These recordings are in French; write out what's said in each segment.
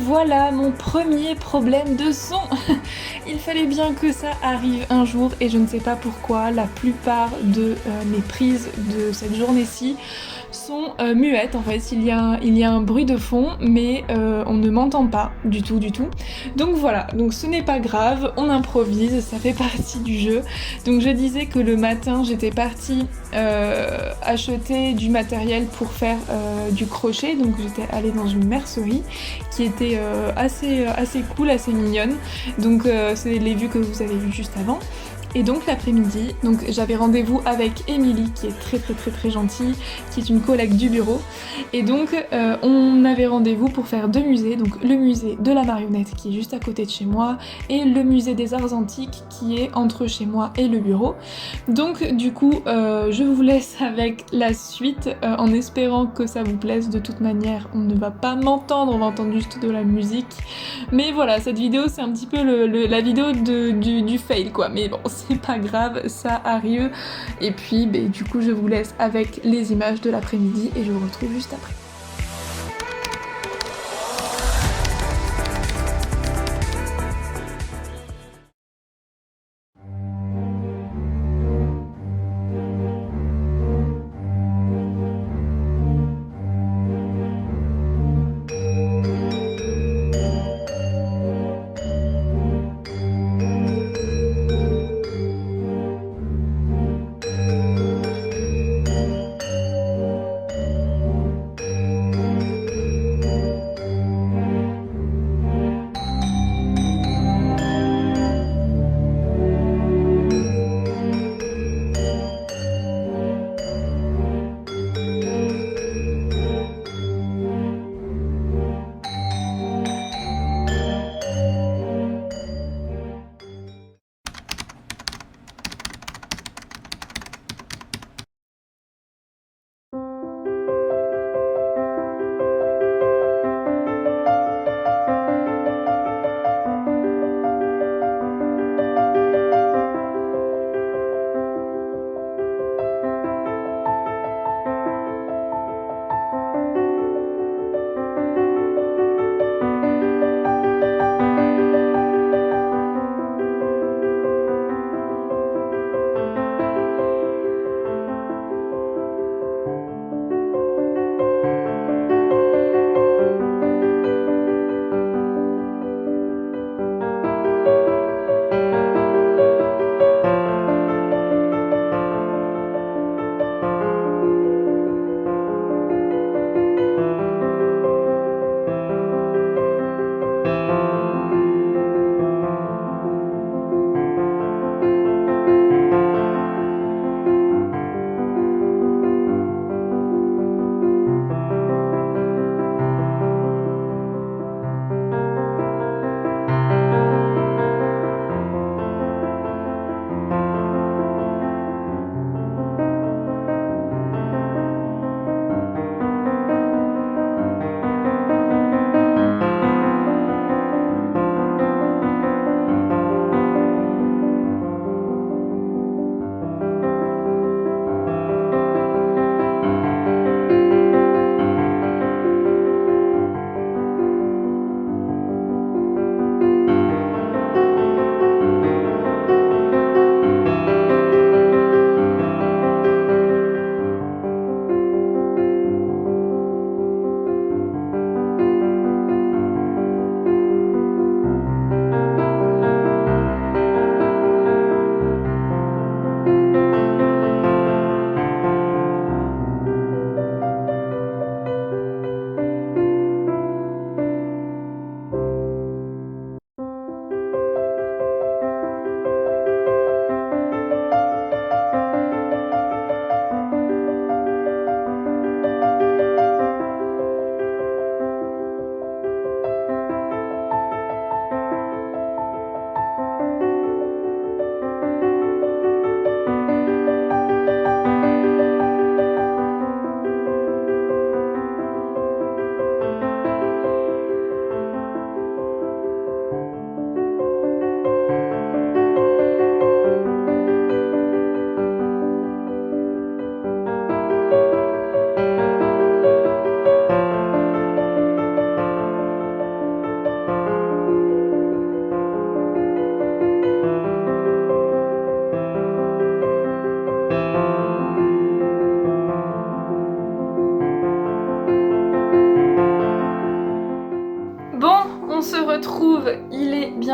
voilà mon premier problème de son. Il fallait bien que ça arrive un jour et je ne sais pas pourquoi la plupart de mes prises de cette journée-ci sont muettes. En fait, il y a un bruit de fond mais on ne m'entend pas du tout du tout. Donc voilà, donc ce n'est pas grave, on improvise, ça fait partie du jeu. Donc je disais que le matin j'étais partie acheter du matériel pour faire du crochet, donc j'étais allée dans une mercerie qui était assez cool, assez mignonne. Donc c'est les vues que vous avez vues juste avant. Et donc l'après-midi, donc j'avais rendez-vous avec Émilie qui est très gentille, qui est une collègue du bureau. Et donc on avait rendez-vous pour faire deux musées, donc le musée de la marionnette qui est juste à côté de chez moi et le musée des arts antiques qui est entre chez moi et le bureau. Donc du coup je vous laisse avec la suite en espérant que ça vous plaise. De toute manière on ne va pas m'entendre, on va entendre juste de la musique. Mais voilà, cette vidéo c'est un petit peu la vidéo du fail quoi, mais bon c'est pas grave, ça arrive. Et puis du coup je vous laisse avec les images de l'après-midi et je vous retrouve juste après.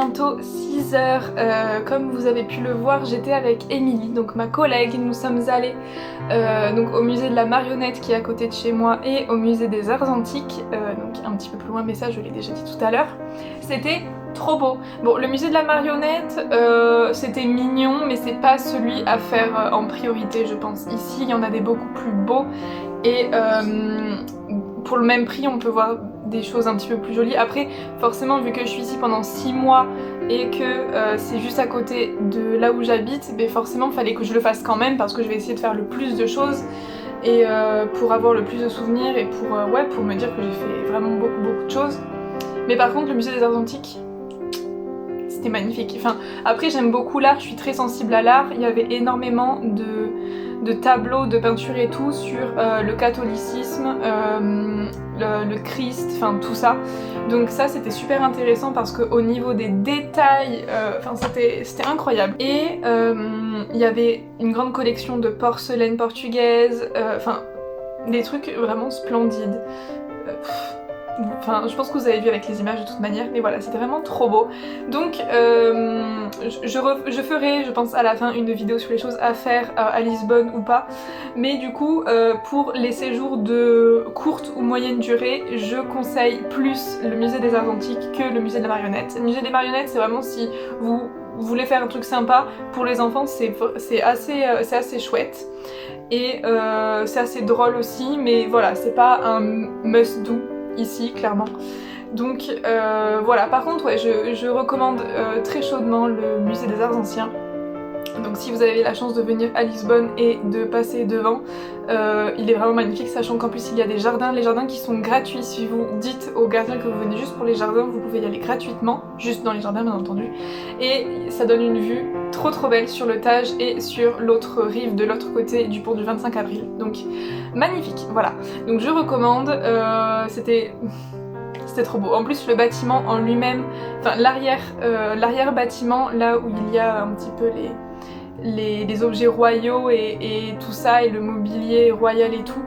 bientôt 6 heures. Comme vous avez pu le voir, j'étais avec Émilie, donc ma collègue. Nous sommes allés donc au musée de la marionnette qui est à côté de chez moi et au musée des arts antiques, donc un petit peu plus loin, mais ça je l'ai déjà dit tout à l'heure. C'était trop beau. Bon, le musée de la marionnette, c'était mignon, mais c'est pas celui à faire en priorité, je pense. Ici, il y en a des beaucoup plus beaux et pour le même prix, on peut voir des choses un petit peu plus jolies. Après, forcément, vu que je suis ici pendant 6 mois et que c'est juste à côté de là où j'habite, ben forcément, il fallait que je le fasse quand même parce que je vais essayer de faire le plus de choses et pour avoir le plus de souvenirs et pour me dire que j'ai fait vraiment beaucoup de choses. Mais par contre, le musée des arts antiques, c'était magnifique. Enfin, après, j'aime beaucoup l'art, je suis très sensible à l'art. Il y avait énormément de tableaux, de peintures et tout sur le catholicisme, le Christ, enfin tout ça. Donc ça c'était super intéressant parce qu'au niveau des détails, c'était incroyable. Et il y avait une grande collection de porcelaine portugaise, enfin des trucs vraiment splendides. Enfin, je pense que vous avez vu avec les images de toute manière, mais voilà, c'était vraiment trop beau. Donc, je ferai, je pense, à la fin une vidéo sur les choses à faire à Lisbonne ou pas. Mais du coup, pour les séjours de courte ou moyenne durée, je conseille plus le musée des arts antiques que le musée de la marionnette. Le musée des marionnettes, c'est vraiment si vous voulez faire un truc sympa pour les enfants, c'est assez chouette. Et c'est assez drôle aussi, mais voilà, c'est pas un must-do ici, clairement. Donc voilà, par contre, ouais, je recommande très chaudement le musée des arts anciens. Donc si vous avez la chance de venir à Lisbonne et de passer devant, il est vraiment magnifique, sachant qu'en plus il y a des jardins, les jardins qui sont gratuits. Si vous dites aux gardiens que vous venez juste pour les jardins, vous pouvez y aller gratuitement, juste dans les jardins bien entendu. Et ça donne une vue trop belle sur le Tage et sur l'autre rive de l'autre côté du pont du 25 avril. Donc magnifique, voilà. Donc je recommande, c'était trop beau. En plus le bâtiment en lui-même, enfin l'arrière bâtiment, là où il y a un petit peu les objets royaux et tout ça, et le mobilier royal et tout,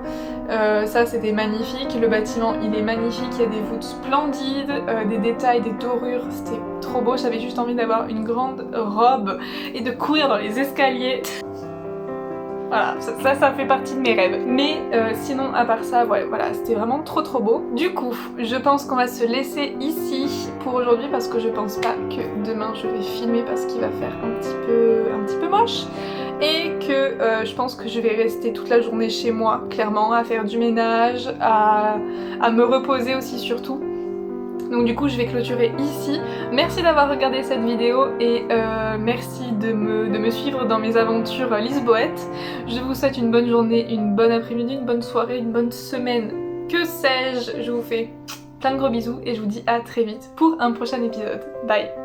ça c'était magnifique. Le bâtiment il est magnifique, il y a des voûtes splendides, des détails, des dorures, c'était trop beau. J'avais juste envie d'avoir une grande robe et de courir dans les escaliers. Voilà, ça fait partie de mes rêves. Mais sinon, à part ça, ouais, voilà, c'était vraiment trop beau. Du coup, je pense qu'on va se laisser ici pour aujourd'hui parce que je pense pas que demain je vais filmer parce qu'il va faire un petit peu moche. Et que je pense que je vais rester toute la journée chez moi, clairement, à faire du ménage, à me reposer aussi surtout. Donc du coup je vais clôturer ici. Merci d'avoir regardé cette vidéo et merci de me suivre dans mes aventures lisboètes. Je vous souhaite une bonne journée, une bonne après-midi, une bonne soirée, une bonne semaine, que sais-je. Je vous fais plein de gros bisous et je vous dis à très vite pour un prochain épisode. Bye.